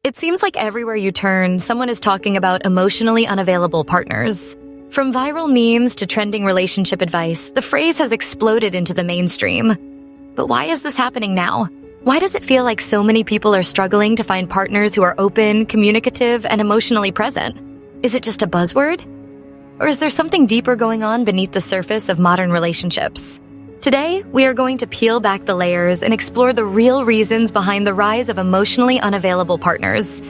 It seems like everywhere you turn, someone is talking about emotionally unavailable partners. From viral memes to trending relationship advice, the phrase has exploded into the mainstream. But why is this happening now? Why does it feel like so many people are struggling to find partners who are open, communicative, and emotionally present? Is it just a buzzword? Or is there something deeper going on beneath the surface of modern relationships? Today, we are going to peel back the layers and explore the real reasons behind the rise of emotionally unavailable partners,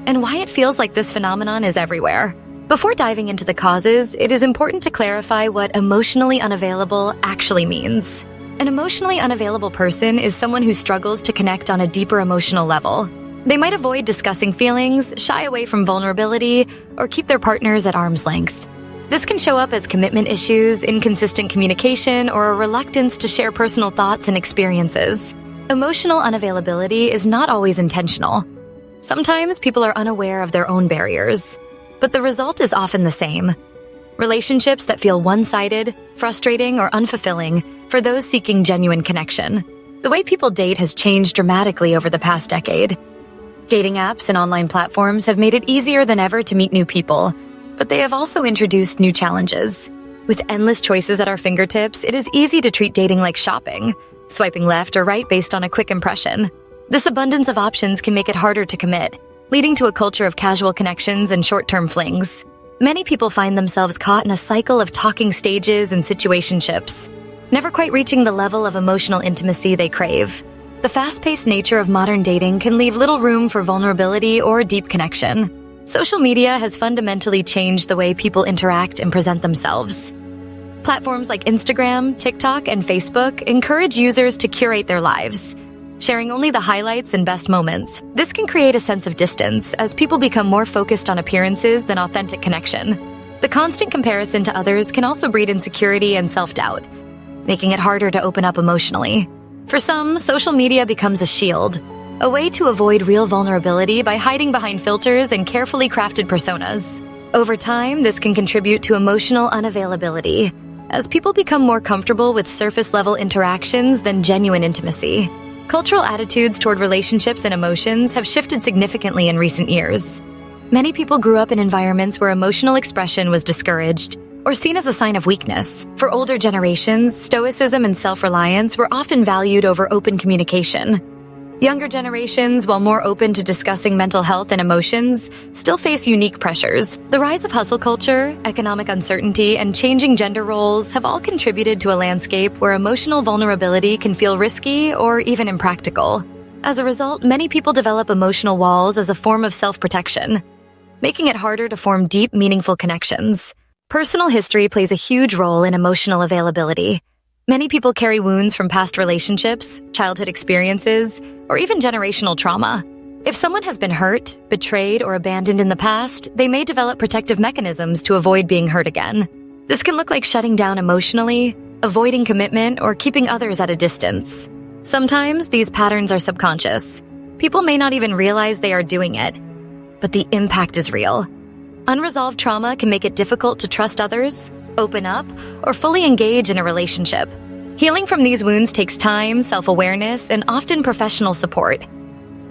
and why it feels like this phenomenon is everywhere. Before diving into the causes, it is important to clarify what emotionally unavailable actually means. An emotionally unavailable person is someone who struggles to connect on a deeper emotional level. They might avoid discussing feelings, shy away from vulnerability, or keep their partners at arm's length. This can show up as commitment issues, inconsistent communication, or a reluctance to share personal thoughts and experiences. Emotional unavailability is not always intentional. Sometimes people are unaware of their own barriers, but the result is often the same. Relationships that feel one-sided, frustrating, or unfulfilling for those seeking genuine connection. The way people date has changed dramatically over the past decade. Dating apps and online platforms have made it easier than ever to meet new people, but they have also introduced new challenges. With endless choices at our fingertips, it is easy to treat dating like shopping, swiping left or right based on a quick impression. This abundance of options can make it harder to commit, leading to a culture of casual connections and short-term flings. Many people find themselves caught in a cycle of talking stages and situationships, never quite reaching the level of emotional intimacy they crave. The fast-paced nature of modern dating can leave little room for vulnerability or deep connection. Social media has fundamentally changed the way people interact and present themselves. Platforms like Instagram, TikTok, and Facebook encourage users to curate their lives, sharing only the highlights and best moments. This can create a sense of distance as people become more focused on appearances than authentic connection. The constant comparison to others can also breed insecurity and self-doubt, making it harder to open up emotionally. For some, social media becomes a shield, a way to avoid real vulnerability by hiding behind filters and carefully crafted personas. Over time, this can contribute to emotional unavailability, as people become more comfortable with surface-level interactions than genuine intimacy. Cultural attitudes toward relationships and emotions have shifted significantly in recent years. Many people grew up in environments where emotional expression was discouraged or seen as a sign of weakness. For older generations, stoicism and self-reliance were often valued over open communication. Younger generations, while more open to discussing mental health and emotions, still face unique pressures. The rise of hustle culture, economic uncertainty, and changing gender roles have all contributed to a landscape where emotional vulnerability can feel risky or even impractical. As a result, many people develop emotional walls as a form of self-protection, making it harder to form deep, meaningful connections. Personal history plays a huge role in emotional availability. Many people carry wounds from past relationships, childhood experiences, or even generational trauma. If someone has been hurt, betrayed, or abandoned in the past, they may develop protective mechanisms to avoid being hurt again. This can look like shutting down emotionally, avoiding commitment, or keeping others at a distance. Sometimes these patterns are subconscious. People may not even realize they are doing it, but the impact is real. Unresolved trauma can make it difficult to trust others, open up, or fully engage in a relationship. Healing from these wounds takes time, self-awareness, and often professional support.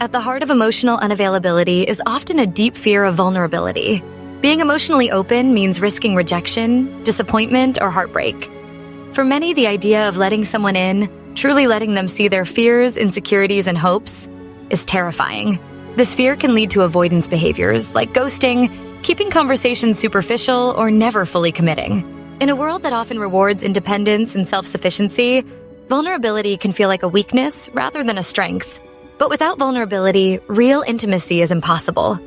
At the heart of emotional unavailability is often a deep fear of vulnerability. Being emotionally open means risking rejection, disappointment, or heartbreak. For many, the idea of letting someone in, truly letting them see their fears, insecurities, and hopes, is terrifying. This fear can lead to avoidance behaviors like ghosting, keeping conversations superficial, or never fully committing. In a world that often rewards independence and self-sufficiency, vulnerability can feel like a weakness rather than a strength. But without vulnerability, real intimacy is impossible.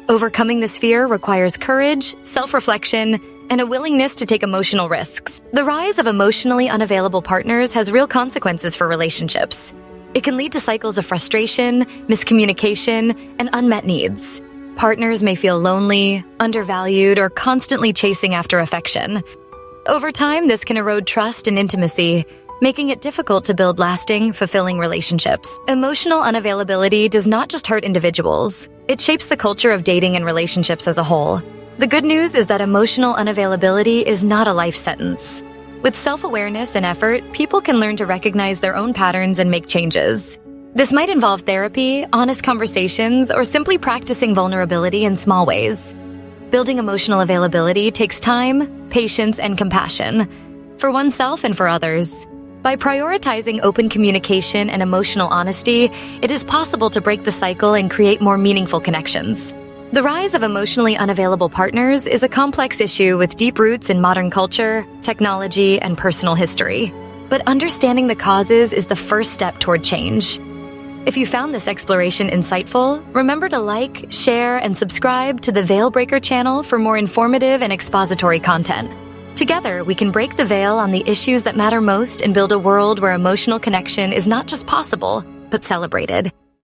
Overcoming this fear requires courage, self-reflection, and a willingness to take emotional risks. The rise of emotionally unavailable partners has real consequences for relationships. It can lead to cycles of frustration, miscommunication, and unmet needs. Partners may feel lonely, undervalued, or constantly chasing after affection. Over time, this can erode trust and intimacy, making it difficult to build lasting, fulfilling relationships. Emotional unavailability does not just hurt individuals. It shapes the culture of dating and relationships as a whole. The good news is that emotional unavailability is not a life sentence. With self-awareness and effort, people can learn to recognize their own patterns and make changes. This might involve therapy, honest conversations, or simply practicing vulnerability in small ways. Building emotional availability takes time, patience, and compassion, for oneself and for others. By prioritizing open communication and emotional honesty, it is possible to break the cycle and create more meaningful connections. The rise of emotionally unavailable partners is a complex issue with deep roots in modern culture, technology, and personal history. But understanding the causes is the first step toward change. If you found this exploration insightful, remember to like, share, and subscribe to the Veilbreaker channel for more informative and expository content. Together, we can break the veil on the issues that matter most and build a world where emotional connection is not just possible, but celebrated.